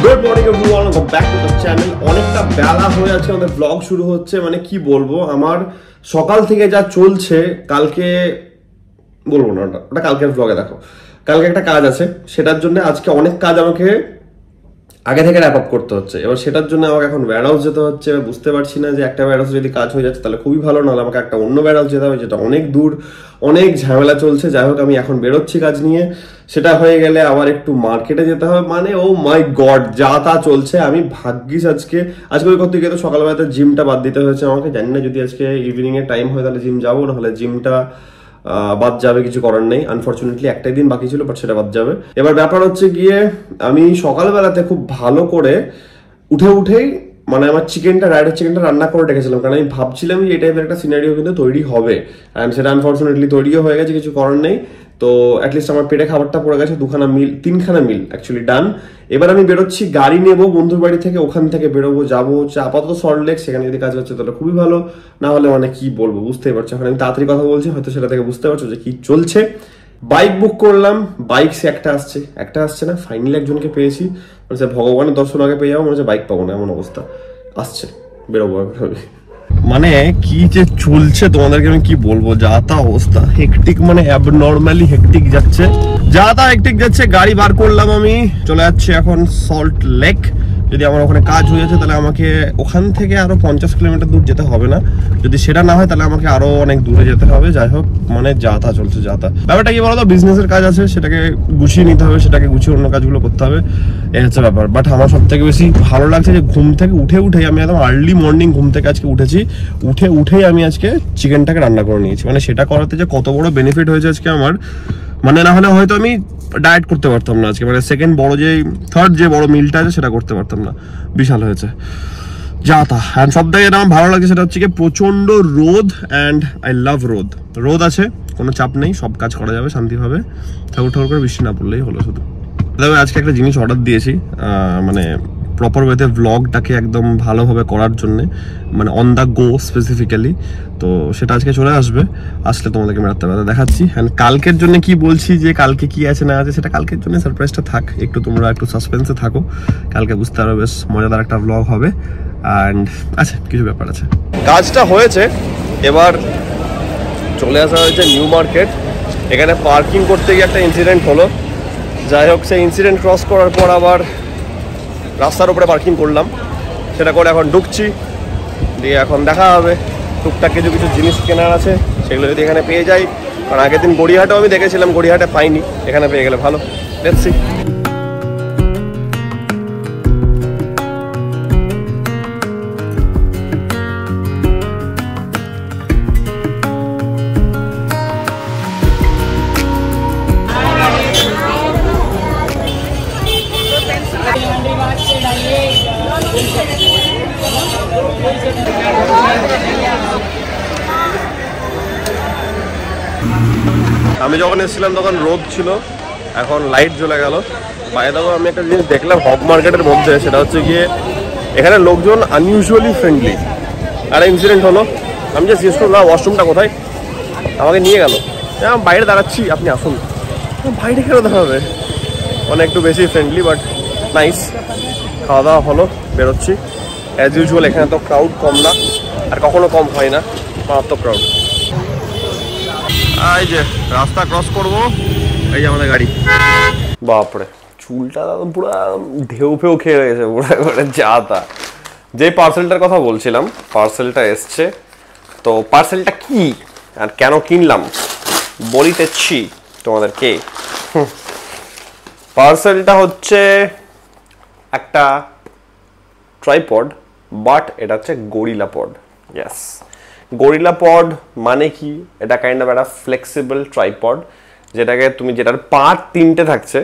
Good morning everyone, welcome back to the channel. অনেকটা বেলা হয়ে আছে, আমাদের ব্লগ শুরু হচ্ছে। মানে কি বলবো, আমার সকাল থেকে যা চলছে, কালকে বলবো না, ওটা কালকের ব্লগে দেখো। কালকে একটা কাজ আছে, সেটার জন্য আজকে অনেক কাজ আমাকে আগে থেকে র্যাপ আপ করতে হচ্ছে। এবার সেটার জন্য আমাকে এখন ওয়্যার হাউস যেতে হচ্ছে। এবার বুঝতে পারছি না যে একটা ওয়্যার হাউসে যদি কাজ হয়ে যাচ্ছে তাহলে খুবই ভালো, নাহলে আমাকে একটা অন্য ওয়্যার হাউস যেতে হবে, যেটা অনেক দূর, অনেক ঝামেলা চলছে। যাই হোক, আমি এখন বেরোচ্ছি কাজ নিয়ে। সেটা হয়ে গেলে আবার একটু মার্কেটে যেতে হবে। মানে ও মাই গড, যা তা চলছে। আমি ভাগ্যিস আজকে ওই করতে গিয়ে তো সকালবেলাতে জিমটা বাদ দিতে হয়েছে আমাকে। জানি না যদি আজকে ইভিনিং এর টাইম হয় তাহলে জিম যাবো, নাহলে জিমটা বাদ যাবে, কিছু করার নেই। আনফর্চুনেটলি একটাই দিন বাকি ছিল, বাট সেটা বাদ যাবে। এবার ব্যাপার হচ্ছে গিয়ে, আমি সকালবেলাতে খুব ভালো করে উঠেই মানে আমার রাইডার চিকেনটা রান্না করে রেখেছিলাম, কারণ আমি ভাবছিলাম যে এই টাইপের একটা সিনারিও কিন্তু তৈরি হবে, অ্যান্ড সেটা আনফর্চুনেটলি তৈরিও হয়ে গেছে, কিছু করার নেই। তো অ্যাটলিস্ট আমার পেটে খাবারটা পড়ে গেছে, তিনখানা মিল অ্যাকচুয়ালি ডান। এবার আমি বেরোচ্ছি, গাড়ি নেবো বন্ধুর বাড়ি থেকে, ওখান থেকে বেরোবো, যাবো হচ্ছে আপাতত সল্ট লেক। সেখানে যদি কাজ হচ্ছে তাহলে খুবই ভালো, না হলে মানে কি বলবো বুঝতেই পারছো। এখন আমি তাড়াতাড়ি কথা বলছি, হয়তো সেটা থেকে বুঝতে পারছো যে কি চলছে। বাইক বুক করলাম, বাইক সে একটা আসছে না, ফাইনালি একজনকে পেয়েছি। মানে ভগবানের দর্শন আগে পেয়ে যাবো, মনে হচ্ছে বাইক পাবো না, এমন অবস্থা। আসছে, বেরোবো এভাবে। মানে কি যে চলছে তোমাদেরকে আমি কি বলবো, যা তা অবস্থা, হেকটিক, মানে অ্যাবনর্মালি হেকটিক যাচ্ছে, গাড়ি বার করলাম, আমি চলে যাচ্ছি এখন সল্ট লেক। যদি আমার ওখানে কাজ হয়ে যাচ্ছে তাহলে আমাকে ওখান থেকে আরো 50 কিলোমিটার দূর যেতে হবে না, যদি সেটা না হয় তাহলে আমাকে আরো অনেক দূরে যেতে হবে। যাই হোক, মানে যা তা চলছে, ব্যাপারটা কি বলতো, বিজনেসের কাজ আছে, সেটাকে গুছিয়ে নিতে হবে, সেটাকে গুছিয়ে অন্য কাজগুলো করতে হবে, এই হচ্ছে ব্যাপার। বাট আমার সব থেকে বেশি ভালো লাগছে যে ঘুম থেকে উঠেই আমি একদম আর্লি মর্নিং ঘুম থেকে আজকে উঠেছি, উঠেই আমি আজকে চিকেনটাকে রান্না করে নিয়েছি। মানে সেটা করাতে যে কত বড় বেনিফিট হয়েছে আজকে আমার, মানে না হলে হয়তো আমি ডায়েট করতে পারতাম না আজকে। মানে থার্ড যে বড় মিলটা আছে সেটা করতে পারতাম না, বিশাল হয়েছে যা তা। অ্যান্ড সব থেকে আমার ভালো লাগছে সেটা হচ্ছে কি, প্রচন্ড রোদ, অ্যান্ড আই লাভ রোদ আছে, কোনো চাপ নেই, সব কাজ করা যাবে শান্তিভাবে, ঠাকুর করে বৃষ্টি না পড়লেই হলো শুধু। তবে আজকে একটা জিনিস অর্ডার দিয়েছি, মানে প্রপার ওয়েতে ব্লগটাকে একদম ভালোভাবে করার জন্যে, মানে অন দ্য গো স্পেসিফিক্যালি। তো সেটা আজকে চলে আসলে তোমাদেরকে রাত্রে দেখাচ্ছি। অ্যান্ড কালকের জন্য কি বলছি, যে কালকে কি আছে না আছে সেটা কালকের জন্য সারপ্রাইজটা থাক, তোমরা একটু সাসপেন্সে থাকো, কালকে বুঝতে পারবে, বেশ মজাদার একটা ব্লগ হবে। অ্যান্ড আচ্ছা, কিছু ব্যাপার আছে, কাজটা হয়েছে, এবার চলে আসা হয়েছে নিউ মার্কেট। এখানে পার্কিং করতে গিয়ে একটা ইনসিডেন্ট হলো। যাই হোক, সেই ইনসিডেন্ট ক্রস করার পর আবার রাস্তার উপরে পার্কিং করলাম, সেটা করে এখন ঢুকছি, দিয়ে এখন দেখা হবে টুকটাক কিছু জিনিস কেনার আছে, সেগুলো যদি এখানে পেয়ে যাই। কারণ আগের দিন গড়িয়াহাটেও আমি দেখেছিলাম, গড়িয়াহাটে পাইনি, এখানে পেয়ে গেলে ভালো। Let's see. আমি যখন এসেছিলাম তখন রোদ ছিল, এখন লাইট জ্বলে গেল। বাইরে দেখো, আমি একটা জিনিস দেখলাম হক মার্কেটের মধ্যে, সেটা হচ্ছে গিয়ে এখানে লোকজন আনইউজুয়ালি ফ্রেন্ডলি। আর ইনসিডেন্ট হলো, আমি যে জিজ্ঞেস করলাম ওয়াশরুমটা কোথায়, আমাকে নিয়ে গেল, আমি বাইরে দাঁড়াচ্ছি, আপনি আসুন। বাইরে কেন দাঁড়াবে, মানে একটু বেশি ফ্রেন্ডলি, বাট নাইস। খাওয়া দাওয়া হলো, বেরোচ্ছি অ্যাজ ইউজুয়াল। এখানে তো ক্রাউড কম না, আর কখনো কম হয় না, মারাত্মক ক্রাউড। এই যে রাস্তা ক্রস করবো, এই যে আমাদের গাড়ি। বাপরে, চুলটা পুরো ঢেউ ফেউ খেয়ে গেছে পুরো, যা তা। যে পার্সেলটার কথা বলছিলাম, পার্সেলটা এসছে। তো পার্সেলটা কি আর কেন কিনলাম বলিতেছি তোমাদেরকে। পার্সেলটা হচ্ছে একটা ট্রাইপড, বাট এটা হচ্ছে গরিলা পড। ইয়েস, গরিলা পড মানে কি, এটা কাইন্ড অফ একটা ফ্লেক্সিবল ট্রাইপড, যেটার পার্ট তিনটে থাকছে,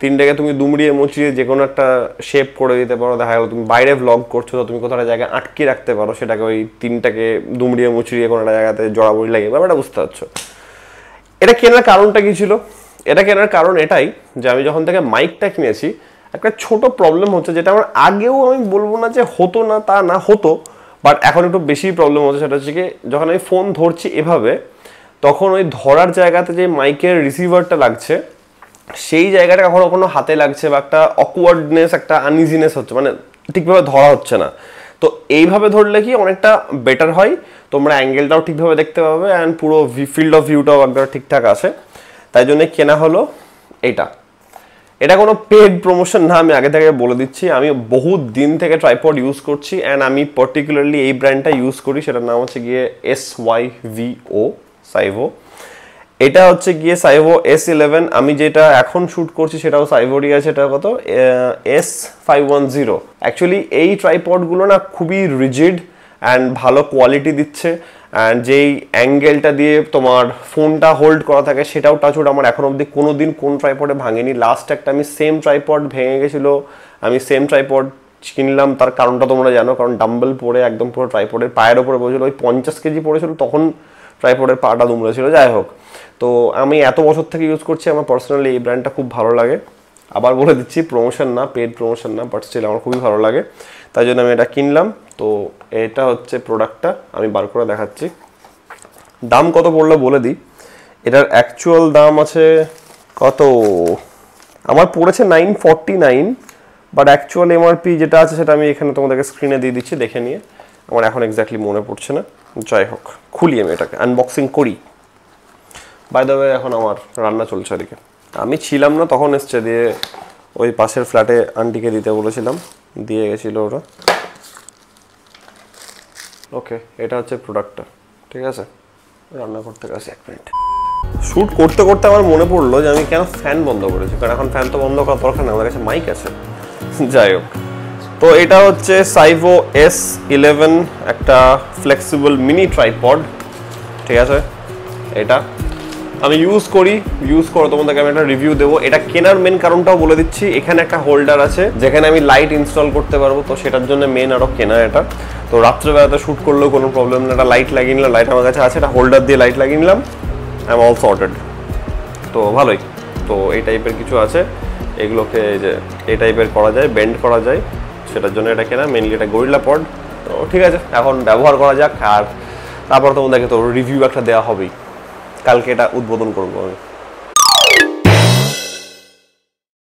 তিনটাকে তুমি দুমড়িয়ে মুচড়িয়ে যে কোনো একটা শেপ করে দিতে পারো। দেখা গেলো তুমি বাইরে ভ্লগ করছো, তো তুমি কোথাও একটা জায়গায় আটকে রাখতে পারো, সেটাকে ওই তিনটাকে দুমড়িয়ে মুচড়িয়ে কোনো একটা জায়গাতে জড়াবড়ি লাগিয়ে, ব্যাপারটা বুঝতে পারছো। এটা কেনার কারণটা কি ছিল? এটা কেনার কারণ এটাই যে আমি যখন থেকে মাইকটা কিনেছি, একটা ছোট প্রবলেম হচ্ছে, যেটা আমার আগেও আমি বলবো না যে হতো না, তা না, হতো, বাট এখন একটু বেশি প্রবলেম হচ্ছে। সেটা হচ্ছে কি, যখন আমি ফোন ধরছি এভাবে, তখন ওই ধরার জায়গাতে যে মাইকের রিসিভারটা লাগছে, সেই জায়গাটা কখনো কোনো হাতে লাগছে বা একটা অকওয়ার্ডনেস, একটা আনইজিনেস হচ্ছে, মানে ঠিকভাবে ধরা হচ্ছে না। তো এইভাবে ধরলে কি অনেকটা বেটার হয়, তোমরা অ্যাঙ্গেলটাও ঠিকভাবে দেখতে পাবে অ্যান্ড পুরো ফিল্ড অফ ভিউটাও একবার ঠিকঠাক আসে। তাই জন্য কেনা হলো এটা। এটা কোনো পেড প্রমোশন না, আমি আগে থেকে বলে দিচ্ছি। আমি বহুত দিন থেকে ট্রাইপড ইউজ করছি অ্যান্ড আমি পার্টিকুলারলি এই ব্র্যান্ডটা ইউজ করি, সেটার নাম হচ্ছে গিয়ে SYVO সাইভো। এটা হচ্ছে গিয়ে সাইভো S11। আমি যেটা এখন শ্যুট করছি সেটাও সাইভোরই আছে, এটা কত S510। অ্যাকচুয়ালি এই ট্রাইপডগুলো না খুবই রিজিড অ্যান্ড ভালো কোয়ালিটি দিচ্ছে, অ্যান্ড যেই অ্যাঙ্গেলটা দিয়ে তোমার ফোনটা হোল্ড করা থাকে সেটাও টাচউড আমার এখন অবধি কোনো দিন কোন ট্রাইপডে ভাঙেনি। লাস্ট একটা আমি সেম ট্রাইপড ভেঙে গেছিলো, আমি সেম ট্রাইপড কিনলাম, তার কারণটা তোমরা জানো, কারণ ডাম্বেল পরে একদম পুরো ট্রাইপডের পায়ের ওপরে বসেছিল, ওই 50 কেজি পড়েছিল, তখন ট্রাইপডের পাটা দুমড়ে ছিল। যাই হোক, তো আমি এত বছর থেকে ইউজ করছি, আমার পার্সোনালি এই ব্র্যান্ডটা খুব ভালো লাগে। আবার বলে দিচ্ছি, প্রমোশন না, পেড প্রমোশন না, বাট স্টিল আমার খুবই ভালো লাগে, তাই জন্য আমি এটা কিনলাম। তো এটা হচ্ছে প্রোডাক্টটা, আমি বার করে দেখাচ্ছি। দাম কত পড়লো বলে দিই। এটার অ্যাকচুয়াল দাম আছে কত, আমার পড়েছে 949, বাট অ্যাকচুয়াল এমআরপি যেটা আছে সেটা আমি এখানে তোমাদেরকে স্ক্রিনে দিয়ে দিচ্ছি, দেখে নিয়ে। আমার এখন এক্স্যাক্টলি মনে পড়ছে না। যাই হোক, খুলি আমি এটাকে, আনবক্সিং করি। বাই দ্য ওয়ে, এখন আমার রান্না চলছে এদিকে। আমি ছিলাম না তখন এসছে, দিয়ে ওই পাশের ফ্ল্যাটে আন্টিকে দিতে বলেছিলাম, দিয়ে গেছিলো ওরা। ওকে, এটা হচ্ছে প্রোডাক্টটা, ঠিক আছে। রান্না করতে গেছি, 1 মিনিট। শ্যুট করতে করতে আমার মনে পড়লো যে আমি কেন ফ্যান বন্ধ করেছি, কারণ এখন ফ্যান তো বন্ধ করার দরকার নেই, আমার কাছে মাইক আছে। যাই হোক, তো এটা হচ্ছে সাইভো S11, একটা ফ্লেক্সিবল মিনি ট্রাইপড, ঠিক আছে। এটা আমি ইউজ করে তোমাদেরকে আমি একটা রিভিউ দেবো। এটা কেনার মেন কারণটাও বলে দিচ্ছি, এখানে একটা হোল্ডার আছে যেখানে আমি লাইট ইনস্টল করতে পারবো, তো সেটার জন্য মেন আরও কেনা এটা। তো রাত্রেবেলাতে শ্যুট করলেও কোনো প্রবলেম না, একটা লাইট লাগিয়ে নিলাম, লাইট আমার কাছে আছে, একটা হোল্ডার দিয়ে লাইট লাগিয়ে নিলাম, আই এম অল সর্টেড। তো ভালোই। তো এই টাইপের কিছু আছে, এগুলোকে যে এই টাইপের করা যায়, বেন্ড করা যায়, সেটার জন্য এটা কেনা। মেনলি এটা গরিলা পড। তো ঠিক আছে, এখন ব্যবহার করা যাক, আর তারপর তোমাদেরকে তো রিভিউ একটা দেওয়া হবেই। কালকে এটা উদ্বোধন করবো আমি।